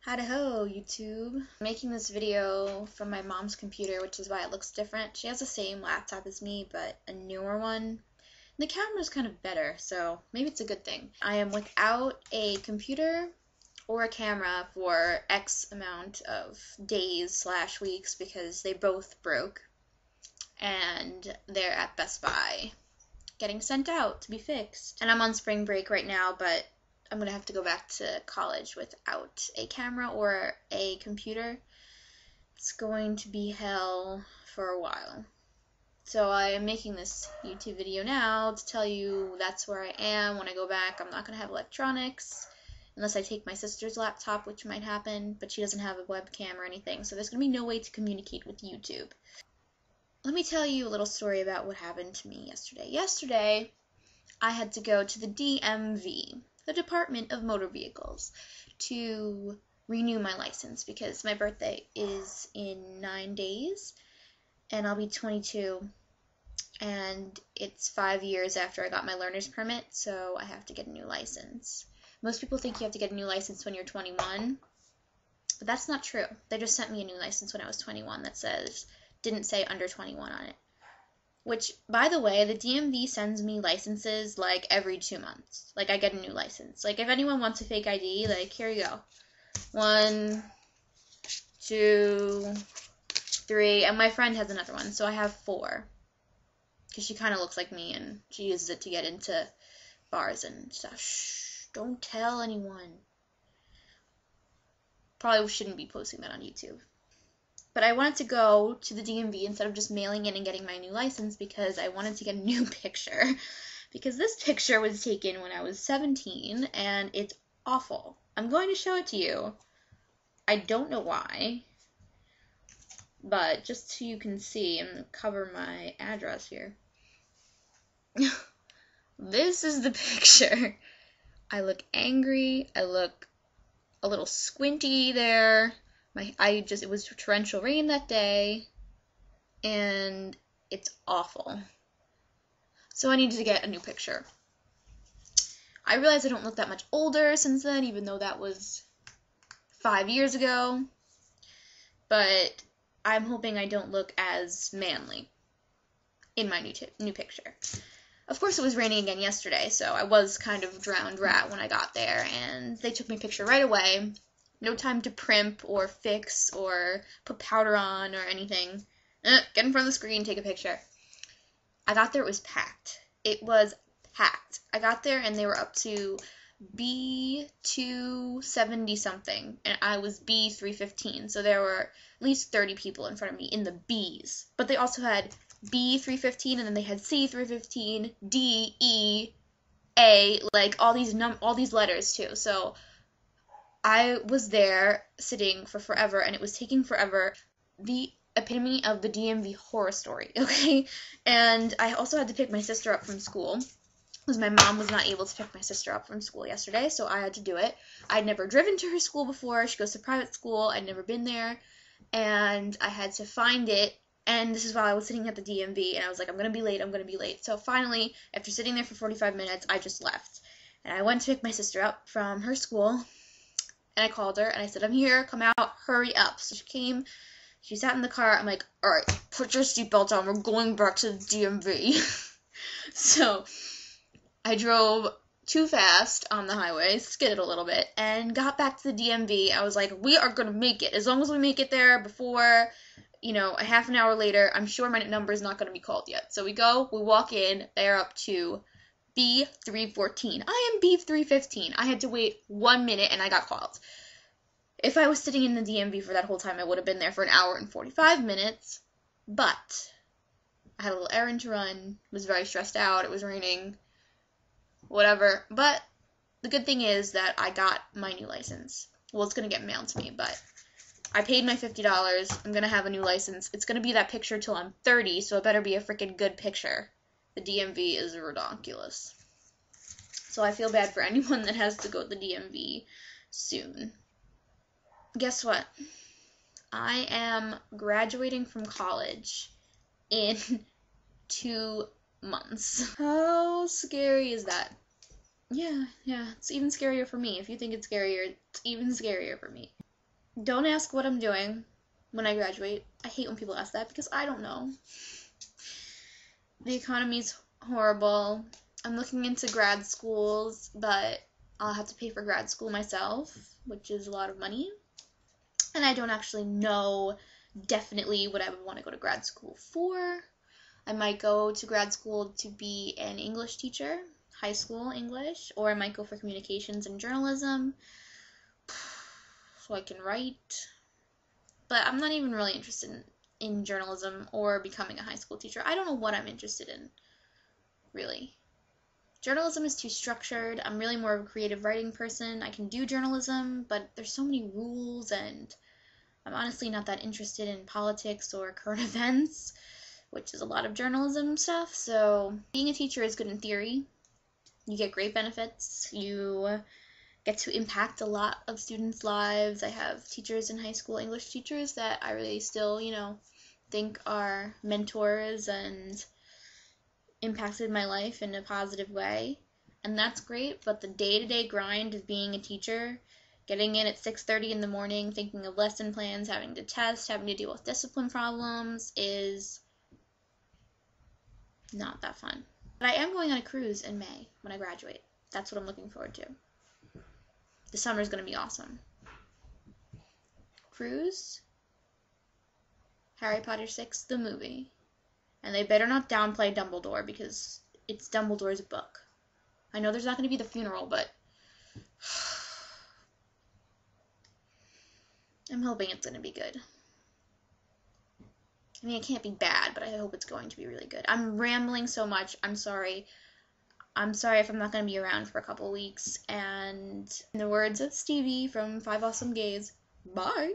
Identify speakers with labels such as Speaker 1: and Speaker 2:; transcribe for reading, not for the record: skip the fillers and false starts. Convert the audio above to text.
Speaker 1: Hi-ho, YouTube. I'm making this video from my mom's computer, which is why it looks different. She has the same laptop as me, but a newer one. The camera's kind of better, so maybe it's a good thing. I am without a computer or a camera for X amount of days/weeks because they both broke, and they're at Best Buy getting sent out to be fixed. And I'm on spring break right now, but I'm gonna have to go back to college without a camera or a computer. It's going to be hell for a while. So I am making this YouTube video now to tell you that's where I am when I go back. I'm not gonna have electronics unless I take my sister's laptop, which might happen, but she doesn't have a webcam or anything, so there's gonna be no way to communicate with YouTube. Let me tell you a little story about what happened to me yesterday. Yesterday, I had to go to the DMV, the Department of Motor Vehicles, to renew my license because my birthday is in 9 days and I'll be 22, and it's 5 years after I got my learner's permit, so I have to get a new license. Most people think you have to get a new license when you're 21, but that's not true. They just sent me a new license when I was 21 that didn't say under 21 on it. Which, by the way, the DMV sends me licenses like every 2 months. Like, I get a new license. Like, if anyone wants a fake ID, like, here you go. 1, 2, 3, and my friend has another one, so I have 4. Because she kind of looks like me, and she uses it to get into bars and stuff. Shh, don't tell anyone. Probably shouldn't be posting that on YouTube. But I wanted to go to the DMV instead of just mailing in and getting my new license because I wanted to get a new picture. Because this picture was taken when I was 17, and it's awful. I'm going to show it to you. I don't know why, but just so you can see, I'm going to cover my address here. This is the picture. I look angry. I look a little squinty there. It was torrential rain that day, and it's awful. So I needed to get a new picture. I realize I don't look that much older since then, even though that was 5 years ago, but I'm hoping I don't look as manly in my new picture. Of course, it was raining again yesterday, so I was kind of drowned rat when I got there, and they took my picture right away. No time to primp or fix or put powder on or anything. Get in front of the screen, take a picture. I got there, it was packed. It was packed. I got there and they were up to B270 something, and I was B315, so there were at least 30 people in front of me in the Bs. But they also had B315, and then they had C315, D, E, A, like all these letters too. So I was there sitting for forever, and it was taking forever. The epitome of the DMV horror story, okay? And I also had to pick my sister up from school, because my mom was not able to pick my sister up from school yesterday, so I had to do it. I'd never driven to her school before. She goes to private school. I'd never been there, and I had to find it, and this is while I was sitting at the DMV, and I was like, I'm going to be late. So finally, after sitting there for 45 minutes, I just left, and I went to pick my sister up from her school. And I called her, and I said, I'm here, come out, hurry up. So she came, she sat in the car. I'm like, all right, put your seatbelt on, we're going back to the DMV. So I drove too fast on the highway, skidded a little bit, and got back to the DMV. I was like, we are going to make it. As long as we make it there before, a half an hour later, I'm sure my number is not going to be called yet. So we walk in, they're up to B314. I am B315. I had to wait 1 minute and I got called. If I was sitting in the DMV for that whole time, I would have been there for 1 hour and 45 minutes, but I had a little errand to run, was very stressed out, it was raining, whatever. But the good thing is that I got my new license. Well, it's going to get mailed to me, but I paid my $50. I'm going to have a new license. It's going to be that picture till I'm 30, so it better be a freaking good picture. The DMV is ridiculous. So I feel bad for anyone that has to go to the DMV soon. Guess what? I am graduating from college in 2 months. How scary is that? Yeah, it's even scarier for me. If you think it's scarier, it's even scarier for me. Don't ask what I'm doing when I graduate. I hate when people ask that because I don't know. The economy's horrible. I'm looking into grad schools, but I'll have to pay for grad school myself, which is a lot of money. And I don't actually know definitely what I would want to go to grad school for. I might go to grad school to be an English teacher, high school English, or I might go for communications and journalism so I can write. But I'm not even really interested in journalism or becoming a high school teacher. I don't know what I'm interested in, really. Journalism is too structured. I'm really more of a creative writing person. I can do journalism, but there's so many rules, and I'm honestly not that interested in politics or current events, which is a lot of journalism stuff. So being a teacher is good in theory. You get great benefits. You get to impact a lot of students' lives. I have teachers in high school, English teachers, that I really still, think are mentors and impacted my life in a positive way. And that's great, but the day-to-day grind of being a teacher, getting in at 6:30 in the morning, thinking of lesson plans, having to test, having to deal with discipline problems is not that fun. But I am going on a cruise in May when I graduate. That's what I'm looking forward to. The summer's going to be awesome. Cruise, Harry Potter 6, the movie. And they better not downplay Dumbledore because it's Dumbledore's book. I know there's not going to be the funeral, but I'm hoping it's going to be good. I mean, it can't be bad, but I hope it's going to be really good. I'm rambling so much. I'm sorry. I'm sorry if I'm not going to be around for a couple weeks. And in the words of Stevie from 5 Awesome Gays, bye.